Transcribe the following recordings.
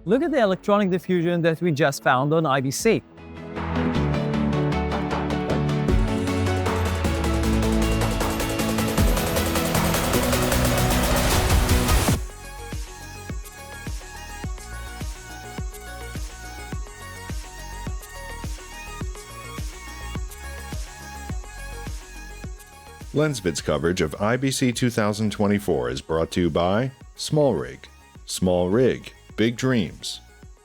Look at the electronic diffusion that we just found on IBC. LensVid's coverage of IBC 2024 is brought to you by SmallRig, Small Rig, Big Dreams,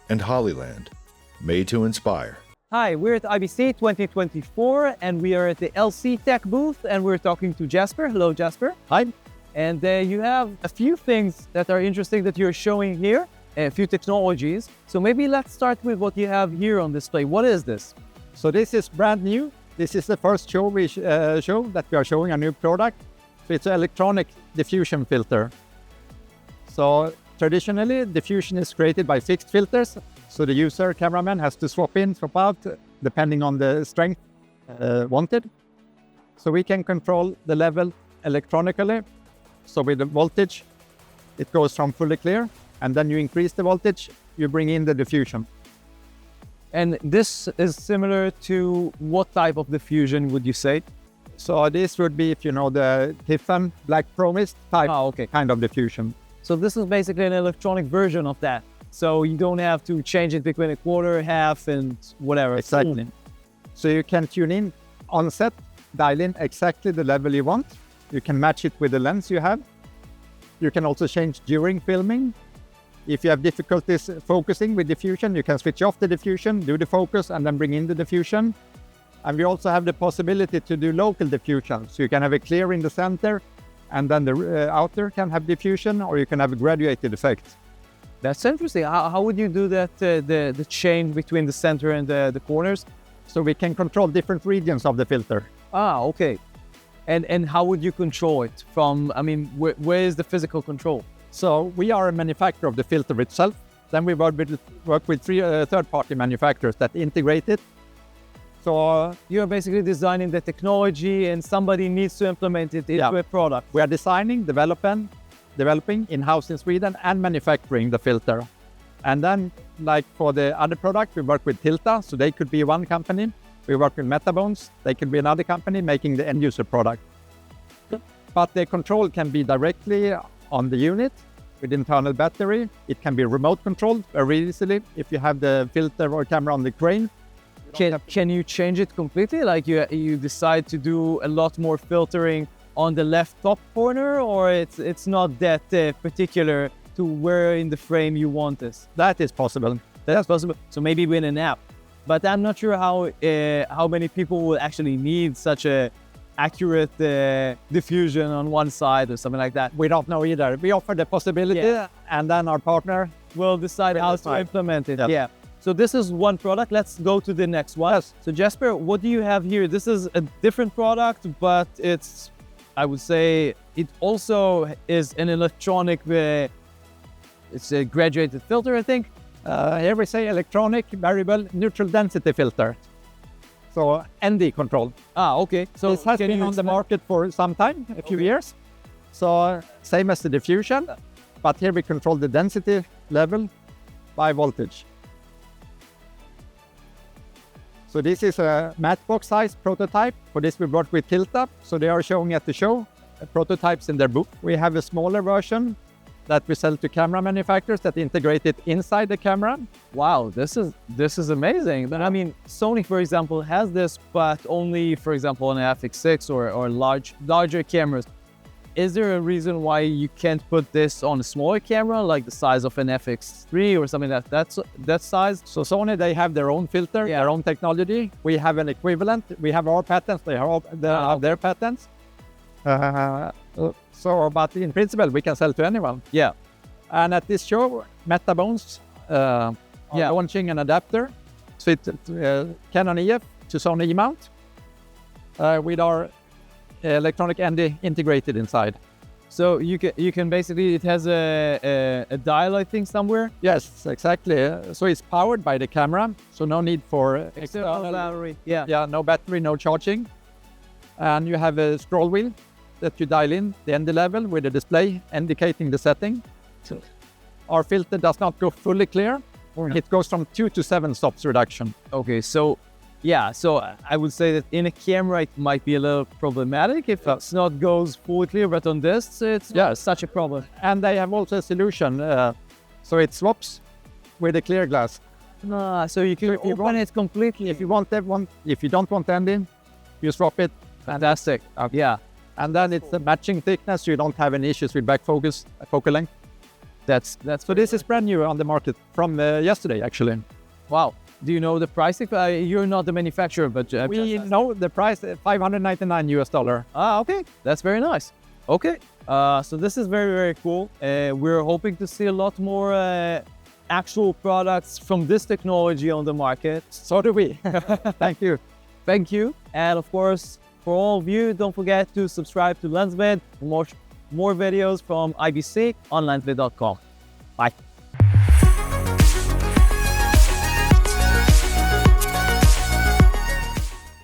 and Hollyland, made to inspire. Hi, we're at IBC 2024 and we are at the LC Tech booth and we're talking to Jasper. Hello, Jasper. Hi. And you have a few things that are interesting that you're showing here, a few technologies. So maybe let's start with what you have here on display. What is this? So this is brand new. This is the first show we show that we are showing a new product. So it's an electronic diffusion filter. So traditionally, diffusion is created by fixed filters. So the user, cameraman, has to swap in, swap out, depending on the strength wanted. So we can control the level electronically. So with the voltage, it goes from fully clear. And then you increase the voltage, you bring in the diffusion. And this is similar to what type of diffusion would you say? So this would be, if you know, the Tiffany Black Promise type kind of diffusion. So this is basically an electronic version of that. So you don't have to change it between a quarter, half, and whatever. Exactly. So you can tune in on set, dial in exactly the level you want. You can match it with the lens you have. You can also change during filming. If you have difficulties focusing with diffusion, you can switch off the diffusion, do the focus, and then bring in the diffusion. And we also have the possibility to do local diffusion. So you can have a clear in the center, and then the outer can have diffusion, or you can have a graduated effect. That's interesting. How would you do that, the change between the center and the corners? So we can control different regions of the filter. Okay. And how would you control it from, I mean, where is the physical control? So we are a manufacturer of the filter itself. Then we work with three third-party manufacturers that integrate it. So you're basically designing the technology and somebody needs to implement it into a product. We are designing, developing in-house in Sweden and manufacturing the filter. And then, like for the other product, we work with Tilta, so they could be one company. We work with Metabones, they could be another company making the end-user product. But the control can be directly on the unit with internal battery. It can be remote controlled very easily if you have the filter or camera on the crane. Can you change it completely? Like you decide to do a lot more filtering on the left top corner, or it's not that particular to where in the frame you want this? That is possible. That's possible. So maybe with an app. But I'm not sure how many people will actually need such a accurate diffusion on one side or something like that. We don't know either. We offer the possibility, and then our partner will decide how to implement it. Yeah. So this is one product. Let's go to the next one. Yes. So Jasper, what do you have here? This is a different product, but it's, I would say, it also is an electronic, it's a graduated filter, I think. Here we say electronic variable neutral density filter. So ND control. Okay. So this has been on the market for some time, a few years. So same as the diffusion, but here we control the density level by voltage. So this is a matchbox size prototype. For this we work with Tilta. So they are showing at the show prototypes in their booth. We have a smaller version that we sell to camera manufacturers that integrate it inside the camera. Wow, this is amazing. But I mean, Sony, for example, has this, but only, for example, on an FX6 or larger cameras. Is there a reason why you can't put this on a smaller camera, like the size of an FX3 or something like that size? So Sony, they have their own filter, their own technology. We have an equivalent. We have our patents. They have their patents. But in principle, we can sell to anyone. Yeah. And at this show, Metabones are launching an adapter. So it's Canon EF to Sony E-mount with our electronic ND integrated inside. So you can basically, it has a dial, I think, somewhere? Yes, exactly. So it's powered by the camera, so no need for external battery. Yeah, no battery, no charging. And you have a scroll wheel that you dial in the ND level with a display indicating the setting. So our filter does not go fully clear, It goes from 2 to 7 stops reduction. Okay, so yeah, so I would say that in a camera it might be a little problematic if it's not goes fully clear, but on this it's not such a problem. And they have also a solution, so it swaps with a clear glass. So you can open it completely. If you don't want ending, you swap it. Fantastic. Yeah, And then it's a matching thickness, so you don't have any issues with back focus, focal length. that's So this is brand new on the market from yesterday, actually. wow. Do you know the pricing? You're not the manufacturer, but We know the price, $599 US. Okay, that's very nice. Okay, so this is very, very cool. We're hoping to see a lot more actual products from this technology on the market. So do we. Thank you. Thank you. And of course, for all of you, don't forget to subscribe to LensVid for more videos from IBC on lensvid.com. Bye.